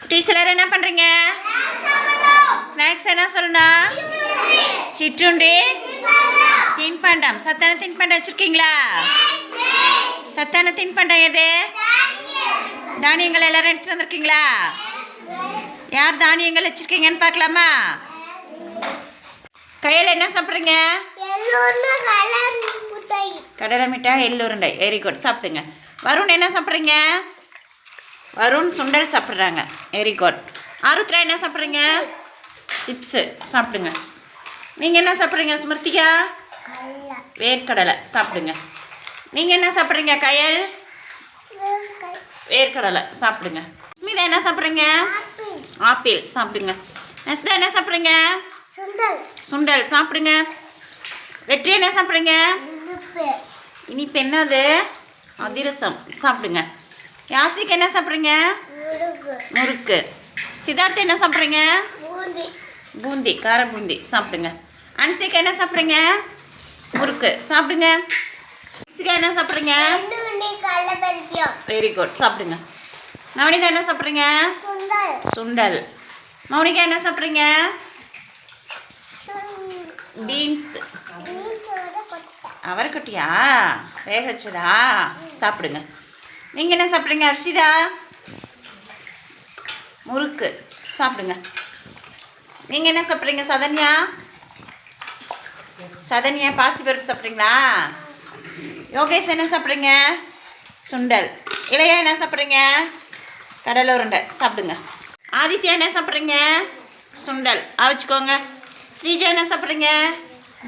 குட்டீஸ் எல்லாரும் என்ன பண்ணுறீங்க? ஸ்நாக்ஸ் என்ன சொல்லணும்? சிற்றுண்டி, தின்பண்டம். சத்தான தின்பண்டம் வச்சுருக்கீங்களா? சத்தான தின்பண்டம் எது? தானியங்கள் எல்லாரும் எடுத்துகிட்டு வந்திருக்கீங்களா? யார் தானியங்கள் வச்சுருக்கீங்கன்னு பார்க்கலாமா? கையில் என்ன சாப்பிட்றீங்க? கடலை மிட்டாய், எள்ளு உருண்டை. வெரி குட், சாப்பிடுங்க. வருண் என்ன சாப்பிட்றீங்க? வருண் சுண்டல் சாப்பிட்றாங்க. Very good. ஆருத்ரா என்ன சாப்பிட்றீங்க? சிப்ஸு சாப்பிடுங்க. நீங்கள் என்ன சாப்பிட்றீங்க ஸ்மிருதிகா? வேர்க்கடலை சாப்பிடுங்க. நீங்கள் என்ன சாப்பிட்றீங்க கயல்? வேர்க்கடலை சாப்பிடுங்க. ஸ்மிதா என்ன சாப்பிட்றீங்க? ஆப்பிள் சாப்பிடுங்க. நஸ்தா என்ன சாப்பிட்றீங்க? சுண்டல் சாப்பிடுங்க. வெற்றி என்ன சாப்பிட்றீங்க? இனிப்பு என்னது? அதிரசம் சாப்பிடுங்க. யாசிக் என்ன சாப்பிட்றீங்க? முறுக்கு. சித்தார்த் என்ன சாப்பிட்றீங்க? பூந்தி, கார பூந்தி சாப்பிடுங்க. அன்சிகா என்ன சாப்பிட்றீங்க? முறுக்கு சாப்பிடுங்க. சிகா என்ன சாப்பிட்றீங்க? வெரி குட், சாப்பிடுங்க. நவனிதா என்ன சாப்பிட்றீங்க? சுண்டல். மௌனிகா என்ன சாப்பிட்றீங்க? பீன்ஸ். அவரைக்கொட்டியா? வேக வச்சதா? சாப்பிடுங்க. நீங்கள் என்ன சாப்பிட்றீங்க ஹர்ஷிதா? முறுக்கு சாப்பிடுங்க. நீங்கள் என்ன சாப்பிட்றீங்க சதன்யா? சதன்யா பாசிப்பருப்பு சாப்பிட்றீங்களா? யோகேஷ் என்ன சாப்பிட்றீங்க? சுண்டல். இளையா என்ன சாப்பிட்றீங்க? கடலை உருண்டை சாப்பிடுங்க. ஆதித்யா என்ன சாப்பிட்றீங்க? சுண்டல் அவிச்சுக்கோங்க. ஸ்ரீஜா என்ன சாப்பிட்றீங்க?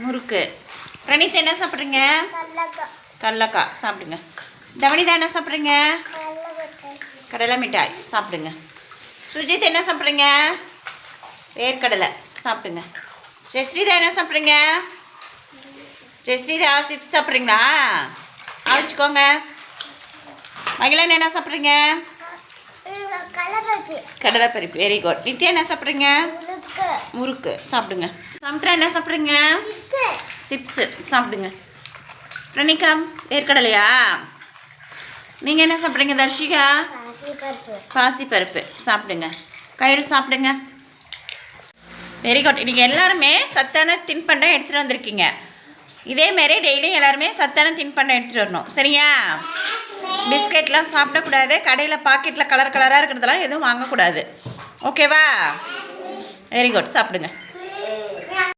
முறுக்கு. பிரணீத் என்ன சாப்பிட்றீங்க? கடலக்காய் சாப்பிடுங்க. தவனிதா என்ன சாப்பிட்றீங்க? கடலை மிட்டாய் சாப்பிடுங்க. சுஜித் என்ன சாப்பிட்றீங்க? வேர்க்கடலை சாப்பிடுங்க. ஜெஸ்ரீதா என்ன சாப்பிட்றீங்க? ஜெஸ்ரீதா சிப்ஸ் சாப்பிட்றீங்களா? அவிச்சுக்கோங்க. மகிழன் என்ன சாப்பிட்றீங்க? கடலைப்பருப்பு. Very good. நித்யா என்ன சாப்பிட்றீங்க? முறுக்கு சாப்பிடுங்க. சமுத்ரா என்ன சாப்பிட்றீங்க? சிப்ஸு சாப்பிடுங்க. பிரணிகா வேர்க்கடலையா? நீங்கள் என்ன சாப்பிட்றீங்க தர்ஷிகா? பாசிப்பருப்பு சாப்பிடுங்க. கயிறு சாப்பிடுங்க. Very good. இன்றைக்கி எல்லாருமே சத்தான தின்பண்டம் எடுத்துகிட்டு வந்திருக்கீங்க. இதேமாரி டெய்லியும் எல்லாருமே சத்தான தின்பண்டம் எடுத்துகிட்டு வரணும், சரியா? பிஸ்கெட்லாம் சாப்பிடக்கூடாது. கடையில் பாக்கெட்டில் கலர் கலராக இருக்கிறதெல்லாம் எதுவும் வாங்கக்கூடாது, ஓகேவா? வெரி குட், சாப்பிடுங்க.